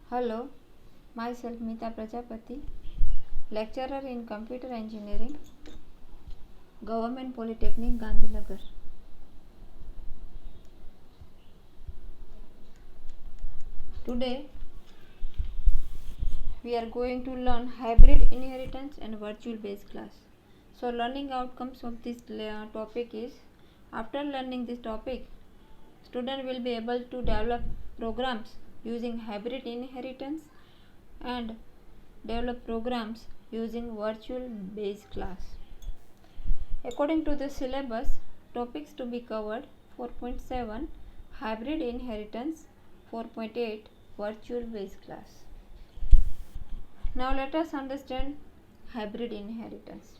Hello, myself Meeta Prajapati, lecturer in Computer Engineering, Government Polytechnic, Gandhinagar. Today, we are going to learn hybrid inheritance and virtual base class. So, learning outcomes of this topic is, after learning this topic, student will be able to develop programs using hybrid inheritance and develop programs using virtual base class. According to the syllabus, topics to be covered: 4.7 Hybrid Inheritance, 4.8 Virtual Base Class. Now let us understand hybrid inheritance.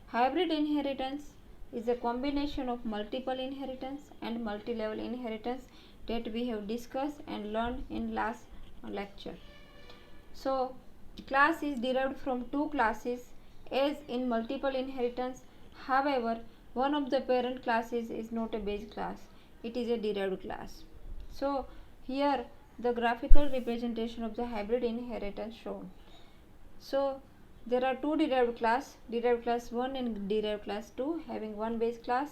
Hybrid inheritance is a combination of multiple inheritance and multi-level inheritance that we have discussed and learned in last lecture. So, class is derived from two classes as in multiple inheritance. However, one of the parent classes is not a base class, it is a derived class. So, here the graphical representation of the hybrid inheritance shown. So, there are two derived class 1 and derived class 2 having one base class,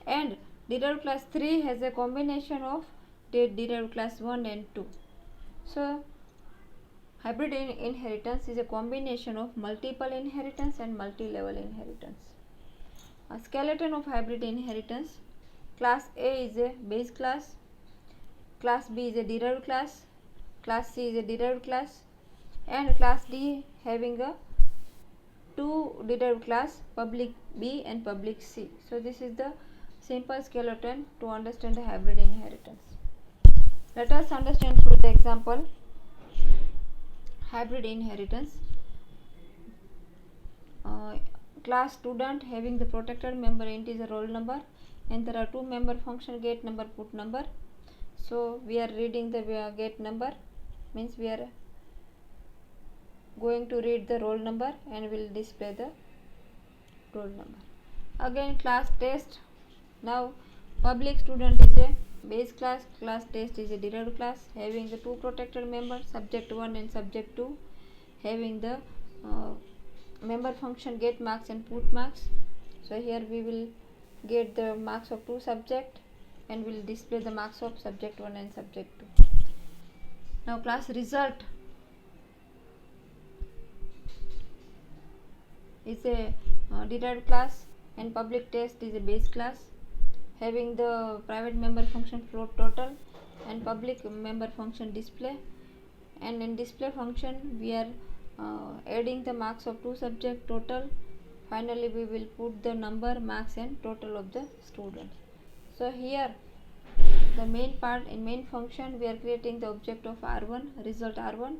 and derived class 3 has a combination of derived class 1 and 2. So, hybrid inheritance is a combination of multiple inheritance and multi-level inheritance. A skeleton of hybrid inheritance: class A is a base class, class B is a derived class, class C is a derived class, and class D having a two derived class, public B and public C. So this is the simple skeleton to understand the hybrid inheritance. Let us understand through the example hybrid inheritance. Class student having the protected member integer roll number, and there are two member function get number put number. So we are reading the get number, means we are going to read the roll number and will display the roll number. Again class test. Now public student is a base class, class test is a derived class having the two protected members subject 1 and subject 2, having the member function get marks and put marks. So here we will get the marks of two subject and will display the marks of subject 1 and subject 2. Now class result is a derived class, and public test is a base class having the private member function float total and public member function display, and in display function we are adding the marks of two subject total. Finally we will put the number, marks and total of the students. So here the main part, in main function we are creating the object of R1, result R1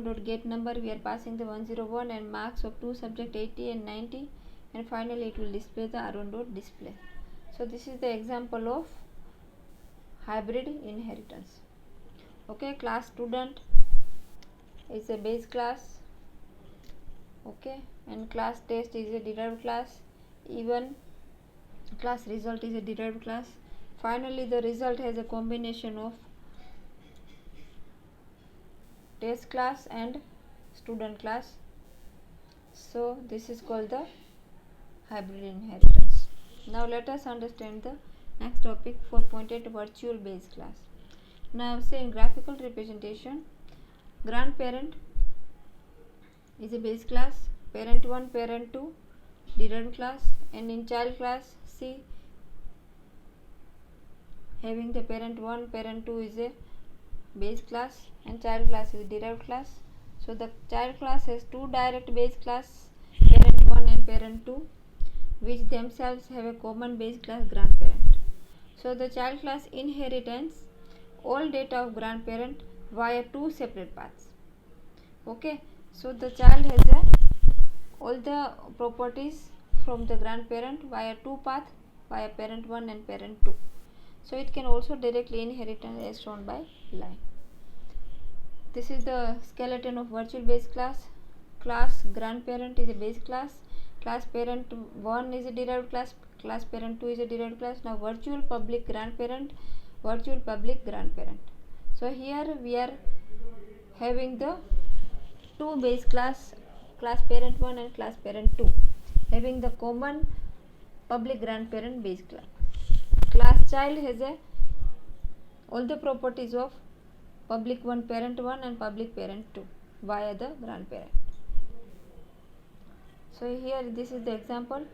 dot get number, we are passing the 101 and marks of two subject 80 and 90, and finally it will display the R1 dot display. So this is the example of hybrid inheritance. Okay, class student is a base class, okay, and class test is a derived class, even class result is a derived class. Finally the result has a combination of test class and student class. So this is called the hybrid inheritance. Now let us understand the next topic, 4.8 virtual base class. Now say in graphical representation, grandparent is a base class, parent 1, parent 2 derived class, and in child class C having the parent 1, parent 2 is a base class and child class is derived class. So the child class has two direct base class, parent 1 and parent 2, which themselves have a common base class, grandparent. So the child class inheritance all data of grandparent via two separate paths. Okay, so the child has all the properties from the grandparent via two paths, via parent 1 and parent 2. So it can also directly inherit as shown by line. This is the skeleton of virtual base class. Class grandparent is a base class, class parent 1 is a derived class, class parent 2 is a derived class. Now virtual public grandparent, virtual public grandparent. So here we are having the two base class, class parent 1 and class parent 2, having the common public grandparent base class. Class child has all the properties of public 1 parent 1 and public parent 2 via the grandparent. So here this is the example,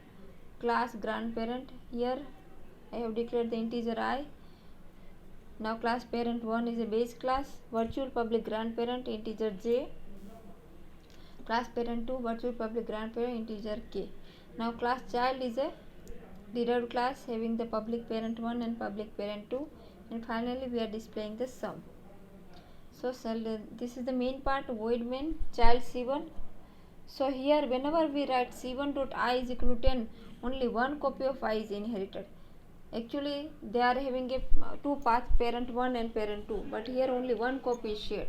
class grandparent. Here I have declared the integer I. Now class parent 1 is a base class, virtual public grandparent integer j. Class parent 2 virtual public grandparent integer k. Now class child is a derived class having the public parent 1 and public parent 2, and finally we are displaying the sum. So this is the main part, void main child c1. So here whenever we write c1 dot I is equal to 10, only one copy of I is inherited. Actually they are having a two paths, parent 1 and parent 2, but here only one copy is shared.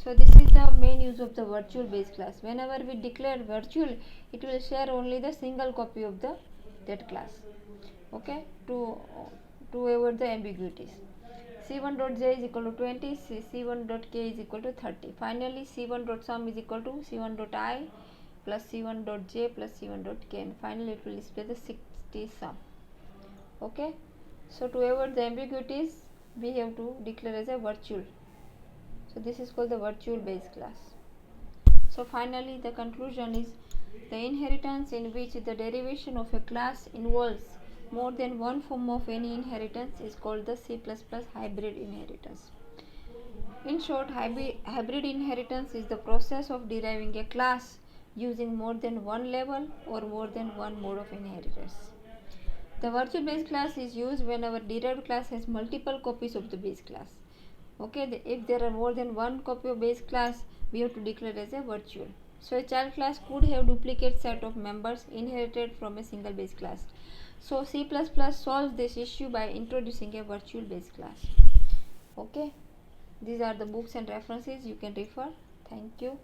So this is the main use of the virtual base class. Whenever we declare virtual, it will share only the single copy of the that class. Okay, to avoid the ambiguities. C1 dot j is equal to 20, C1 dot k is equal to 30. Finally C1 dot sum is equal to C1 dot I plus C1 dot j plus C1 dot k, and finally it will display the 60 sum. Okay, so to avoid the ambiguities we have to declare as a virtual. So this is called the virtual base class. So finally the conclusion is, the inheritance in which the derivation of a class involves more than one form of any inheritance is called the C++ hybrid inheritance. In short, hybrid inheritance is the process of deriving a class using more than one level or more than one mode of inheritance. The virtual base class is used when our derived class has multiple copies of the base class. Okay, if there are more than one copy of base class, we have to declare as a virtual. So a child class could have duplicate set of members inherited from a single base class. So C++ solves this issue by introducing a virtual base class. Okay, these are the books and references you can refer. Thank you.